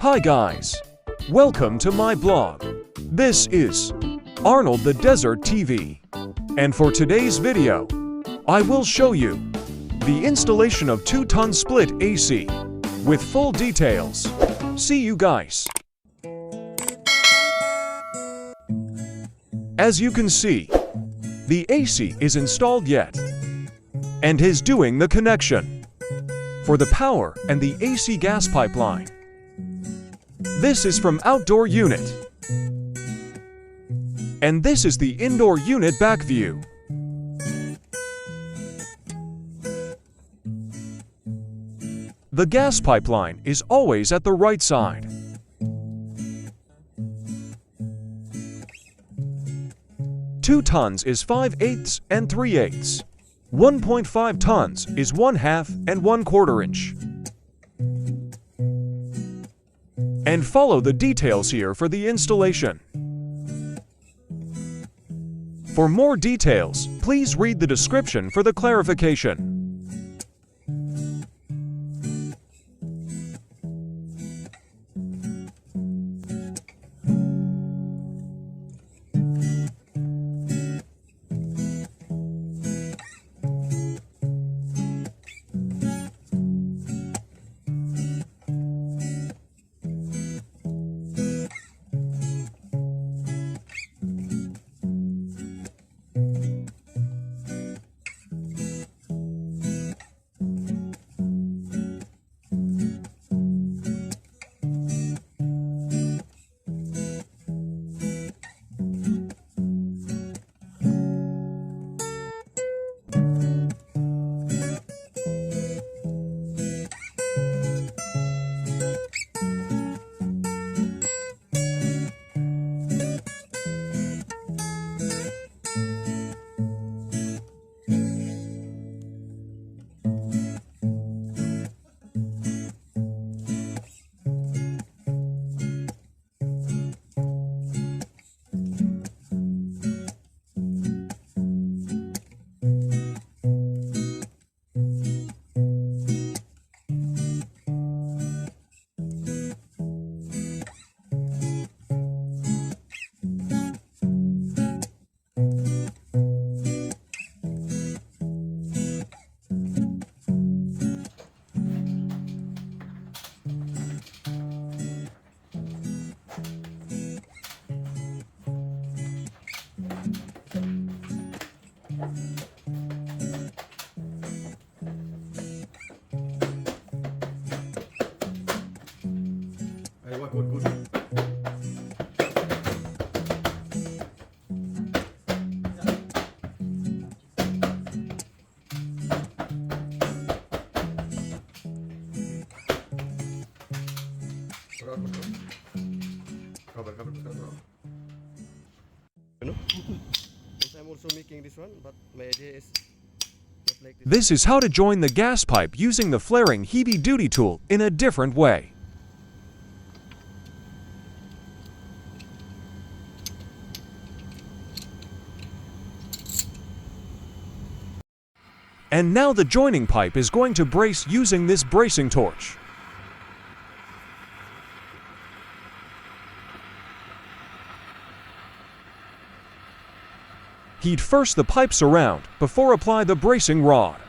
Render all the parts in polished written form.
Hi guys, welcome to my blog. This is Arnold the Desert TV, and for today's video, I will show you the installation of 2-ton split AC with full details. See you guys. As you can see, the AC is installed yet and is doing the connection for the power and the AC gas pipeline. This is from outdoor unit, and this is the indoor unit back view. The gas pipeline is always at the right side. Two tons is 5/8 and 3/8. 1.5 tons is 1/2 and 1/4 inch. And follow the details here for the installation. For more details, please read the description for the clarification. I'm also making this one, but my idea is not like this. This is how to join the gas pipe using the flaring heavy-duty tool in a different way. And now the joining pipe is going to brace using this bracing torch. Heat first the pipes around before apply the bracing rod.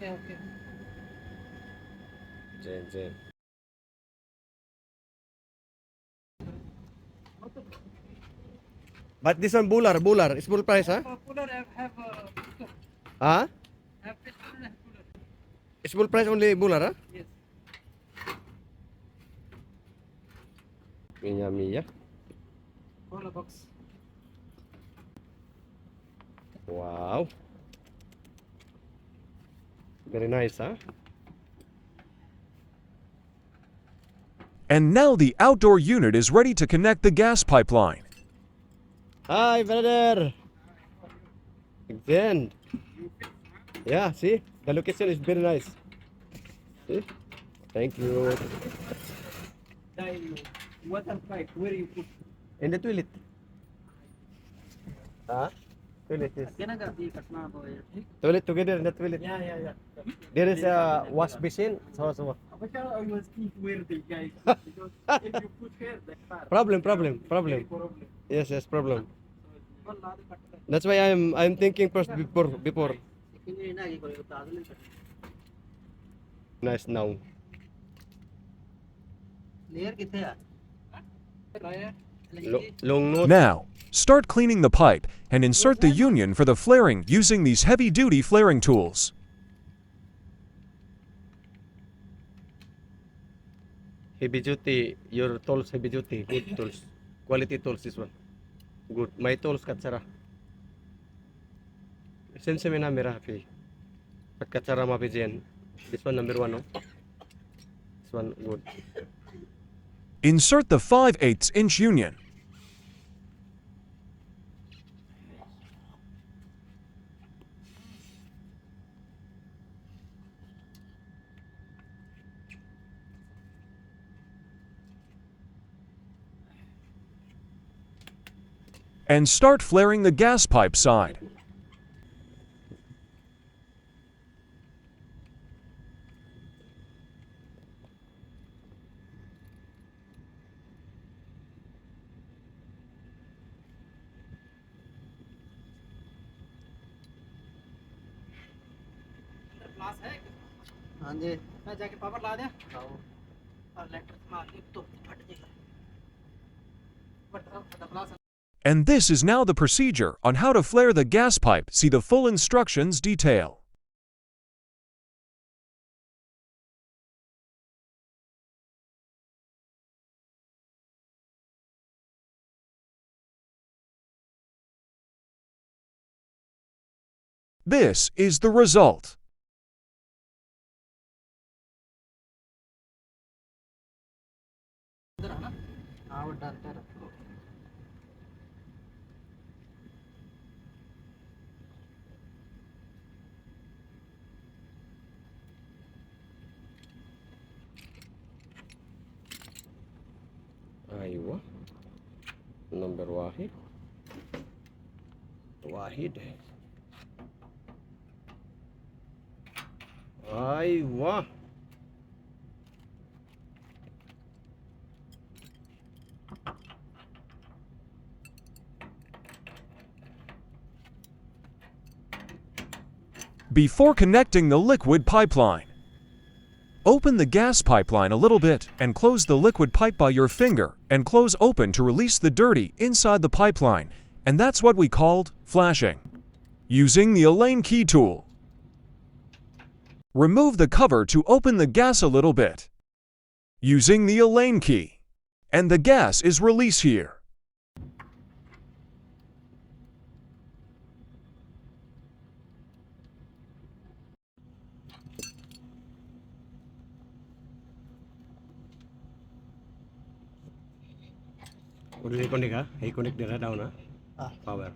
Okay. Jen. But this one bular, small price, huh? Cooler have Huh? have cooler. Small price only bular, huh? Yes. Mia. Cola box. Wow. Very nice, huh? And now the outdoor unit is ready to connect the gas pipeline. Hi, brother. Again. Yeah, see? The location is very nice. See? Thank you. Water pipe, where you put? In the toilet. Huh? Toilet is. Toilet together in the toilet. Yeah. There is a wash basin. So. But I was think where the guys, because if you put here, that's far. Problem. Problem. Yes, problem. So, That's why I'm thinking first before. Nice now. Long note. Now, start cleaning the pipe and insert the union for the flaring using these heavy-duty flaring tools. Heavy duty. Your tools heavy duty. Good tools. Quality tools this one. Good. My tools katsara. Since may namira happy. But katsara mapijen. This one number 1, no? This one good. Insert the 5/8" union. And start flaring the gas pipe side. हाँ जी मैं जाके power ला दिया और letter मार दी तो फट जाएगा but the pliers. And this is now the procedure on how to flare the gas pipe. See the full instructions detail. This is the result. हाँ वो डरते रखो. Aywa. Number wahid. Wahid. Aywa. Before connecting the liquid pipeline, open the gas pipeline a little bit and close the liquid pipe by your finger and close open to release the dirty inside the pipeline, and that's what we called flashing. Using the Alane key tool, remove the cover to open the gas a little bit. Using the Alane key, and the gas is released here. Udah connect ha? Hey connect dia down ha? Ah. Power.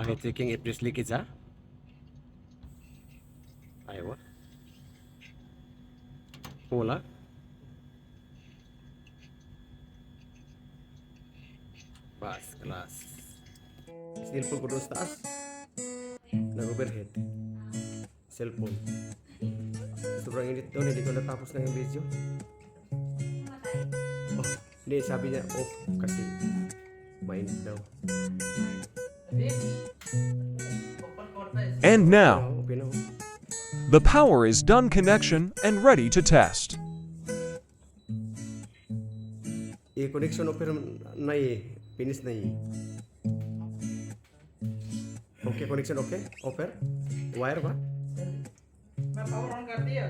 He's checking if there's leakage ha? Aywa. Full ha? Pas, kelas. Cellphone ko doon sa taas. Nag-overhead. Cellphone. Sobrang init doon, hindi ko natapos na yung video. Oh, hindi, sabi niya off kasi mainit daw. And now, Okay na. the power is done connection and ready to test. I-connection offer na finish na Okay, connection okay? Offer? Wire ba? मैं power on कर दिया.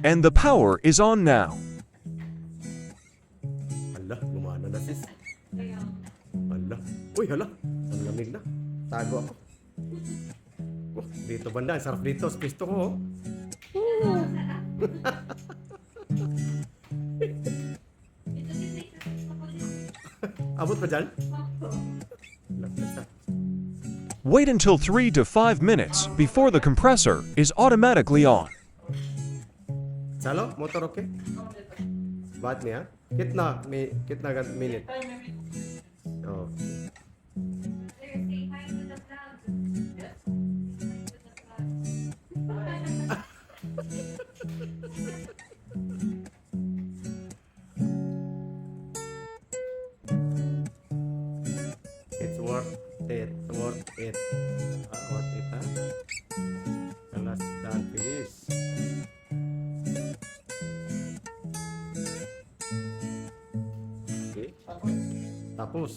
And the power is on now. Hala, gumana na sis. Hala. Uy, hala. Ang lamig na. Tago ako. Oh, dito banda. Ang sarap dito. Sa pisto ko. Oh. Abot pa dyan? Wait until 3 to 5 minutes before the compressor is automatically on. Salo, motor okay? Ba't niya? Kitna minute. Oh. It's worth it. Worth it. Worth it, ha? Alas, dahil bilis. Okay. Tapos.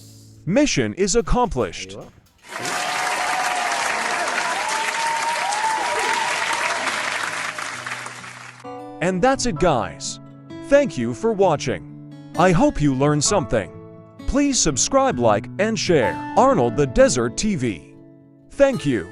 Mission is accomplished. Aywa. And that's it, guys. Thank you for watching. I hope you learned something. Please subscribe, like, and share Arnold the Desert TV. Thank you.